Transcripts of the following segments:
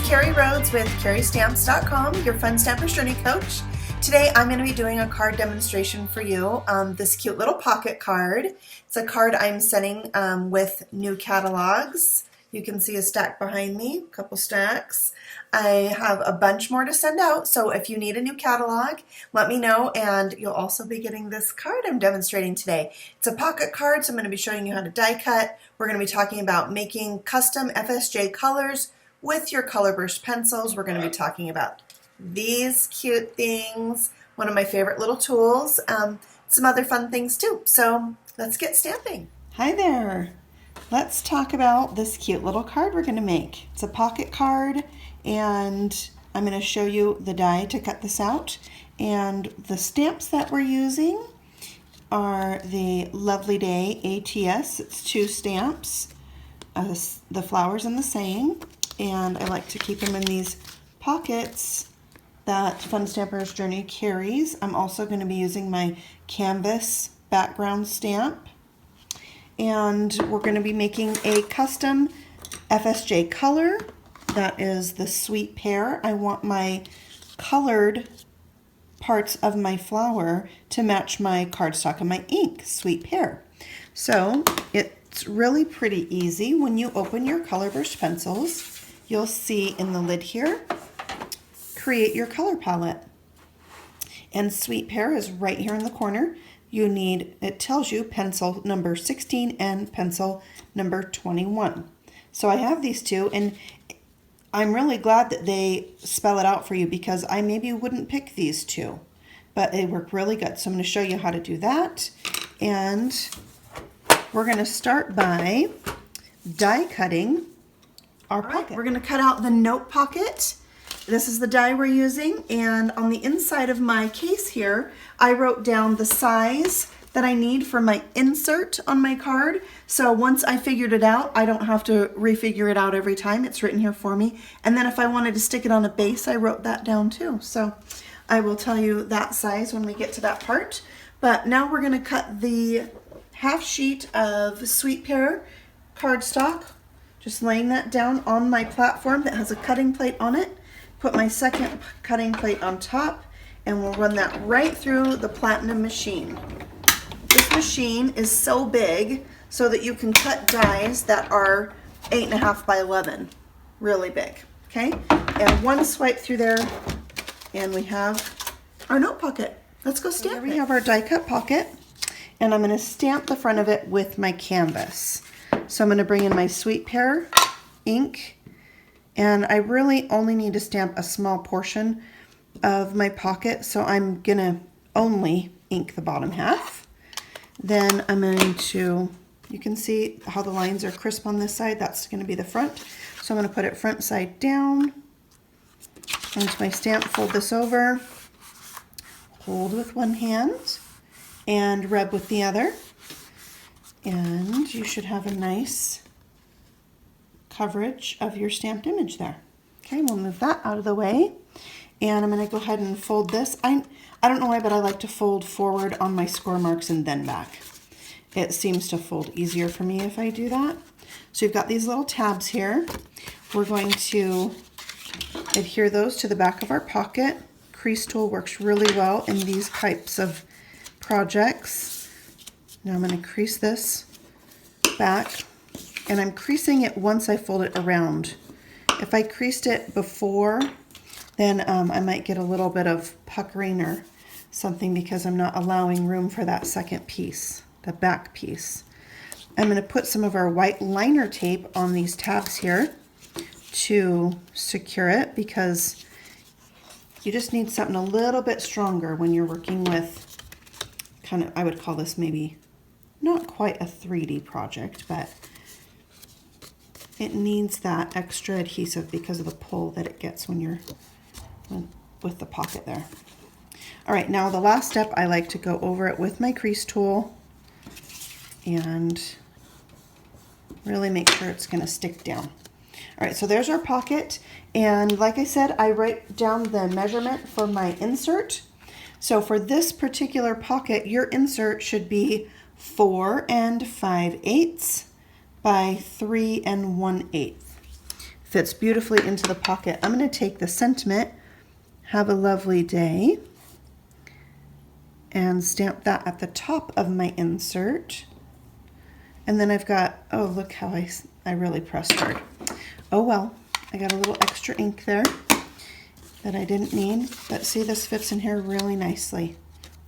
Carrie Rhodes with CarrieStamps.com, your Fun Stampers Journey Coach. Today I'm going to be doing a card demonstration for you. This cute little pocket card. It's a card I'm sending with new catalogs. You can see a stack behind me, a couple stacks. I have a bunch more to send out, so if you need a new catalog, let me know, and you'll also be getting this card I'm demonstrating today. It's a pocket card, so I'm going to be showing you how to die cut. We're going to be talking about making custom FSJ colors with your color burst pencils. We're going to be talking about these cute things, one of my favorite little tools, some other fun things too. So let's get stamping. Hi there. Let's talk about this cute little card we're going to make. It's a pocket card, and I'm going to show you the die to cut this out. And the stamps that we're using are the Lovely Day ATS. It's 2 stamps, the flowers and the saying. And I like to keep them in these pockets that Fun Stampers Journey carries. I'm also going to be using my canvas background stamp. And we're going to be making a custom FSJ color. That is the Sweet Pear. I want my colored parts of my flower to match my cardstock and my ink, Sweet Pear. So it's really pretty easy. When you open your color burst pencils, you'll see in the lid here, create your color palette. And Sweet Pear is right here in the corner. You need, it tells you pencil number 16 and pencil number 21. So I have these two, and I'm really glad that they spell it out for you, because I maybe wouldn't pick these two, but they work really good. So I'm going to show you how to do that. And we're going to start by die cutting our pocket. We're going to cut out the note pocket. This is the die we're using, and on the inside of my case here, I wrote down the size that I need for my insert on my card. So once I figured it out, I don't have to refigure it out every time. It's written here for me. And then if I wanted to stick it on a base, I wrote that down too. So I will tell you that size when we get to that part. But now we're going to cut the half sheet of Sweet Pear cardstock, just laying that down on my platform that has a cutting plate on it. Put my second cutting plate on top, and we'll run that right through the platinum machine. This machine is so big so that you can cut dies that are 8.5 by 11, really big, okay? And one swipe through there, and we have our note pocket. Let's go stamp it. Here we have our die cut pocket, and I'm gonna stamp the front of it with my canvas. So I'm gonna bring in my Sweet Pear ink, and I really only need to stamp a small portion of my pocket, so I'm gonna only ink the bottom half. Then I'm going to, you can see how the lines are crisp on this side. That's going to be the front. So I'm going to put it front side down onto my stamp, fold this over, hold with one hand, and rub with the other. And you should have a nice coverage of your stamped image there. Okay, we'll move that out of the way. And I'm going to go ahead and fold this. I don't know why, but I like to fold forward on my score marks and then back. It seems to fold easier for me if I do that. So you've got these little tabs here. We're going to adhere those to the back of our pocket. Crease tool works really well in these types of projects. Now I'm going to crease this back, and I'm creasing it once I fold it around. If I creased it before, then I might get a little bit of puckering or something, because I'm not allowing room for that second piece, the back piece. I'm going to put some of our white liner tape on these tabs here to secure it, because you just need something a little bit stronger when you're working with kind of, I would call this maybe not quite a 3D project, but it needs that extra adhesive because of the pull that it gets when you're with the pocket there. All right, now the last step, I like to go over it with my crease tool and really make sure it's going to stick down. All right, so there's our pocket, and like I said, I write down the measurement for my insert. So for this particular pocket, your insert should be 4 5/8 by 3 1/8. Fits beautifully into the pocket. I'm going to take the sentiment, "Have a lovely day," and stamp that at the top of my insert. And then I've got, oh, look how I really pressed hard. Oh well, I got a little extra ink there that I didn't need. But see, this fits in here really nicely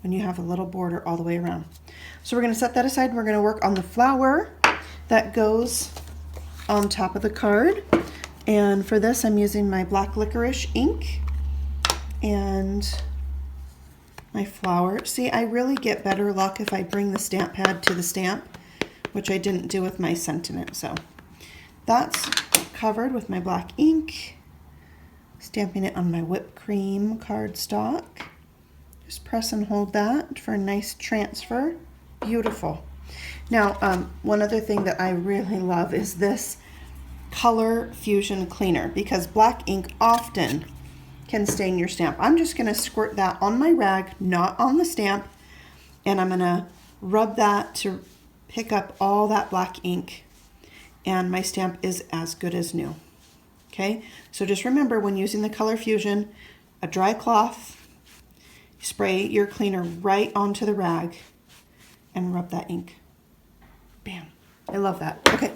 when you have a little border all the way around. So we're going to set that aside. We're going to work on the flower that goes on top of the card. And for this, I'm using my black licorice ink and my flower. See, I really get better luck if I bring the stamp pad to the stamp, which I didn't do with my sentiment. So that's covered with my black ink, stamping it on my whipped cream cardstock. Just press and hold that for a nice transfer. Beautiful. Now, one other thing that I really love is this Color Fusion Cleaner, because black ink often can stain your stamp. I'm just going to squirt that on my rag, not on the stamp, and I'm going to rub that to pick up all that black ink, and my stamp is as good as new. Okay, so just remember, when using the Color Fusion, a dry cloth, spray your cleaner right onto the rag and rub that ink. Bam. I love that. Okay,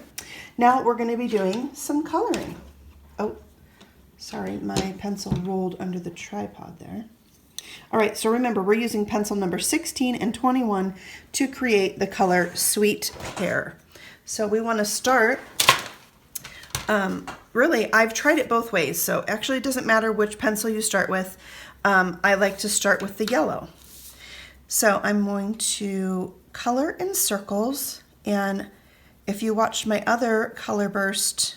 now we're going to be doing some coloring. Oh, sorry, my pencil rolled under the tripod there. All right, so remember, we're using pencil number 16 and 21 to create the color Sweet Pear. So we want to start, really, I've tried it both ways, so actually it doesn't matter which pencil you start with. I like to start with the yellow. So I'm going to color in circles, and if you watched my other color burst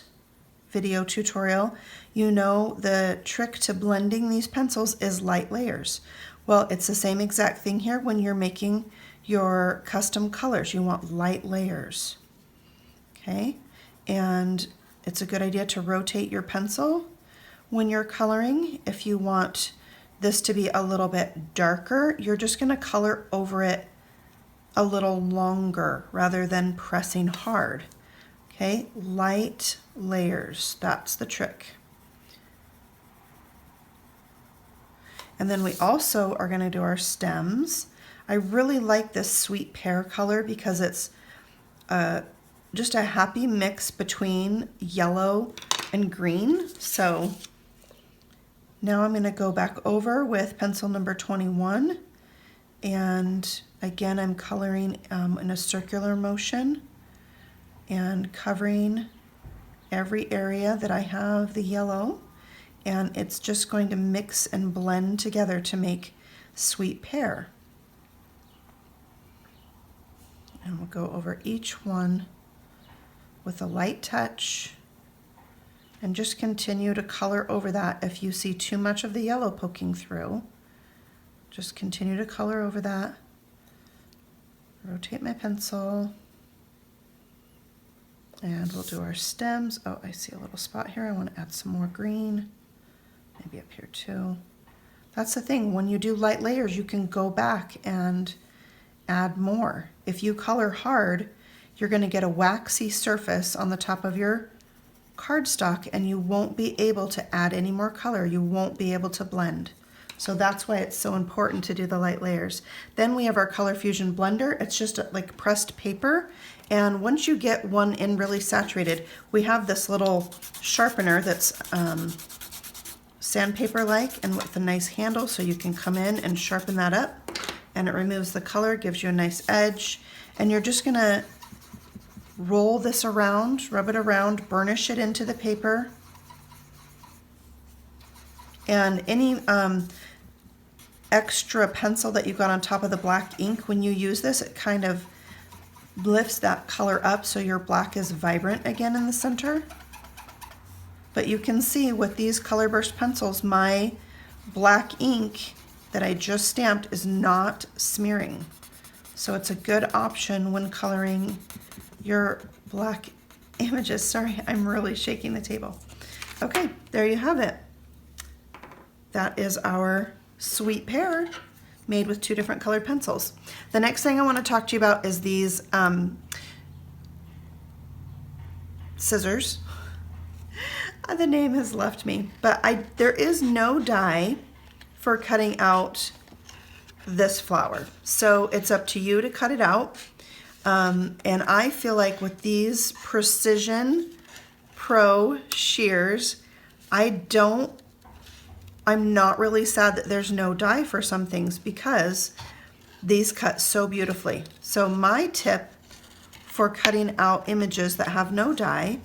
video tutorial, you know the trick to blending these pencils is light layers. Well, it's the same exact thing here when you're making your custom colors. You want light layers. Okay, and it's a good idea to rotate your pencil when you're coloring. If you want this to be a little bit darker, you're just going to color over it a little longer rather than pressing hard. Okay, light layers, that's the trick. And then we also are going to do our stems. I really like this Sweet Pear color because it's just a happy mix between yellow and green. So now I'm going to go back over with pencil number 21, and again I'm coloring in a circular motion and covering every area that I have the yellow, and it's just going to mix and blend together to make Sweet Pear. And we'll go over each one with a light touch and just continue to color over that. If you see too much of the yellow poking through, just continue to color over that. Rotate my pencil, and we'll do our stems. Oh, I see a little spot here. I want to add some more green, maybe up here too. That's the thing, when you do light layers, you can go back and add more. If you color hard, you're going to get a waxy surface on the top of your cardstock, and you won't be able to add any more color. You won't be able to blend. So that's why it's so important to do the light layers. Then we have our Color Fusion blender. It's just like pressed paper, and once you get one in really saturated, we have this little sharpener that's sandpaper-like and with a nice handle, so you can come in and sharpen that up, and it removes the color, gives you a nice edge. And you're just gonna roll this around, rub it around, burnish it into the paper. And any extra pencil that you got on top of the black ink, when you use this, it kind of lifts that color up so your black is vibrant again in the center. But you can see with these color burst pencils, my black ink that I just stamped is not smearing. So it's a good option when coloring your black images. Sorry, I'm really shaking the table. Okay, there you have it. That is our Sweet Pear made with two different colored pencils. The next thing I want to talk to you about is these scissors. The name has left me, but there is no die for cutting out this flower. So it's up to you to cut it out. And I feel like with these Precision Pro shears, I'm not really sad that there's no die for some things because these cut so beautifully. So my tip for cutting out images that have no die,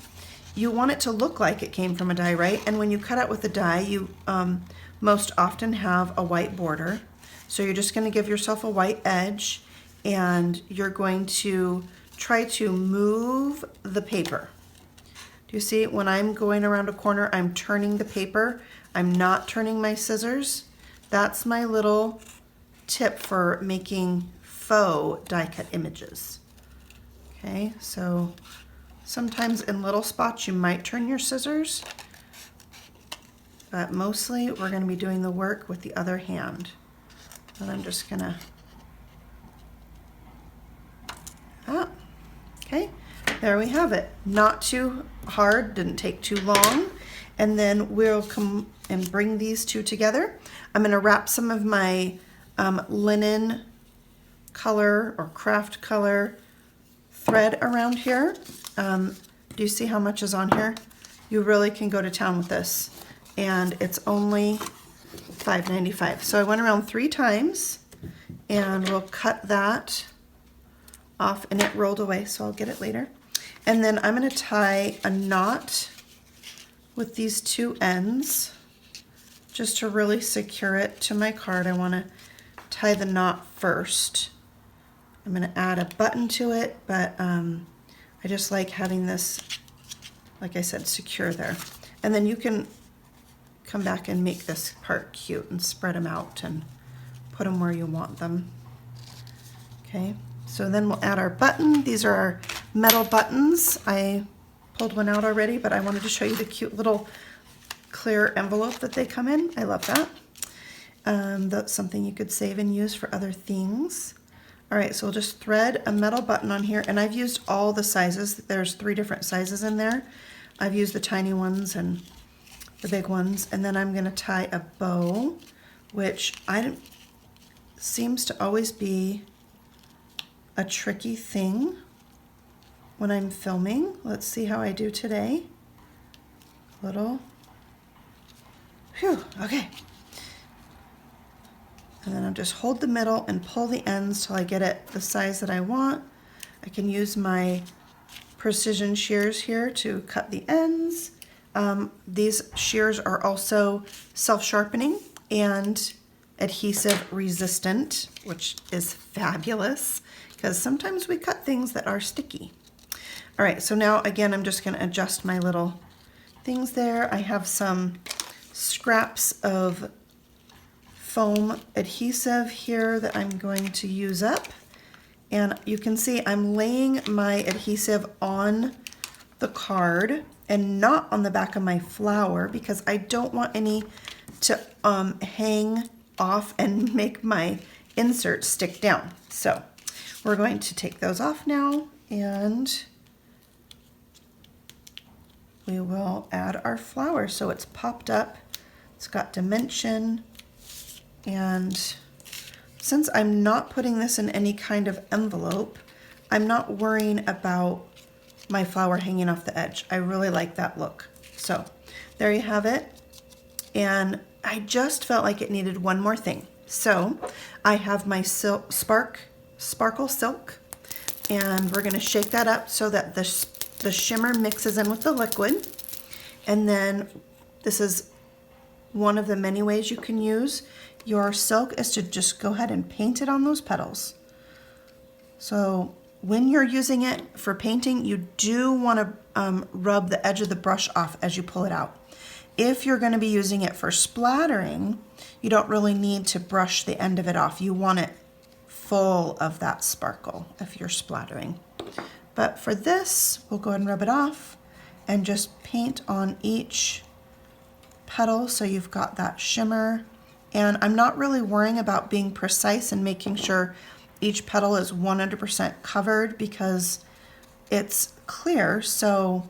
you want it to look like it came from a die, right? And when you cut out with a die, you most often have a white border. So you're just going to give yourself a white edge and you're going to try to move the paper. Do you see when I'm going around a corner, I'm turning the paper. I'm not turning my scissors. That's my little tip for making faux die cut images. Okay, so sometimes in little spots you might turn your scissors, but mostly we're going to be doing the work with the other hand. And I'm just gonna, okay, there we have it. Not too hard, didn't take too long. And then we'll come and bring these two together. I'm gonna wrap some of my linen color or craft color thread around here. Do you see how much is on here? You really can go to town with this. And it's only $5.95. So I went around 3 times and we'll cut that off, and it rolled away, so I'll get it later. And then I'm going to tie a knot with these 2 ends just to really secure it to my card. I want to tie the knot first. I'm going to add a button to it, but I just like having this, like I said, secure there. And then you can come back and make this part cute and spread them out and put them where you want them. Okay, so then we'll add our button. These are our metal buttons. I pulled one out already, but I wanted to show you the cute little clear envelope that they come in. I love that. That's something you could save and use for other things. All right, so we'll just thread a metal button on here, and I've used all the sizes. There's 3 different sizes in there. I've used the tiny ones and the big ones, and then I'm going to tie a bow, which seems to always be a tricky thing when I'm filming. Let's see how I do today. Little, phew, okay. And then I'll just hold the middle and pull the ends till I get it the size that I want. I can use my precision shears here to cut the ends. These shears are also self-sharpening and adhesive resistant, which is fabulous because sometimes we cut things that are sticky. All right, so now again, I'm just going to adjust my little things there. I have some scraps of foam adhesive here that I'm going to use up. And you can see I'm laying my adhesive on the card and not on the back of my flower because I don't want any to hang off and make my insert stick down. So we're going to take those off now, and we will add our flower. So it's popped up, it's got dimension, and since I'm not putting this in any kind of envelope, I'm not worrying about my flower hanging off the edge. I really like that look. So there you have it. And I just felt like it needed one more thing. So I have my sparkle silk, and we're going to shake that up so that the shimmer mixes in with the liquid. And then this is one of the many ways you can use your silk is to just go ahead and paint it on those petals. So when you're using it for painting, you do want to rub the edge of the brush off as you pull it out. If you're going to be using it for splattering, you don't really need to brush the end of it off. You want it full of that sparkle if you're splattering. But for this, we'll go ahead and rub it off and just paint on each petal so you've got that shimmer. And I'm not really worrying about being precise and making sure each petal is 100% covered because it's clear. So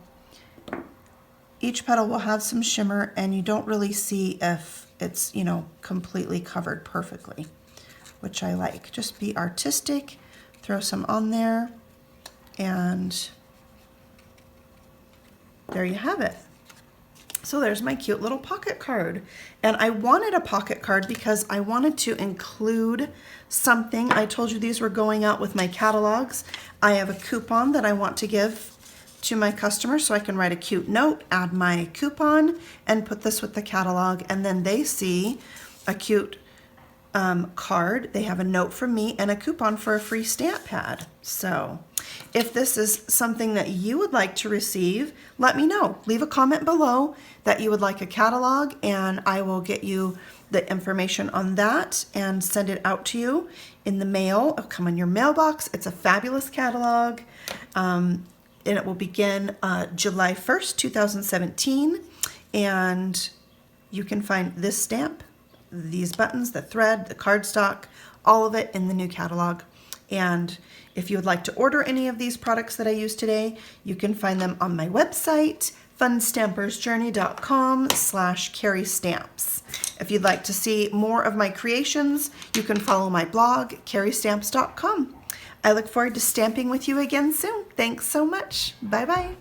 each petal will have some shimmer, and you don't really see if it's, you know, completely covered perfectly, which I like. Just be artistic, throw some on there, and there you have it. So there's my cute little pocket card. And I wanted a pocket card because I wanted to include something. I told you these were going out with my catalogs. I have a coupon that I want to give to my customers, so I can write a cute note, add my coupon, and put this with the catalog, and then they see a cute card. They have a note from me and a coupon for a free stamp pad. So if this is something that you would like to receive, let me know. Leave a comment below that you would like a catalog, and I will get you the information on that and send it out to you in the mail. It'll come in your mailbox. It's a fabulous catalog, and it will begin July 1st, 2017, and you can find this stamp, these buttons, the thread, the cardstock, all of it in the new catalog. And if you would like to order any of these products that I use today, you can find them on my website, funstampersjourney.com/carrystamps. If you'd like to see more of my creations, you can follow my blog, carrystamps.com. I look forward to stamping with you again soon. Thanks so much. Bye-bye.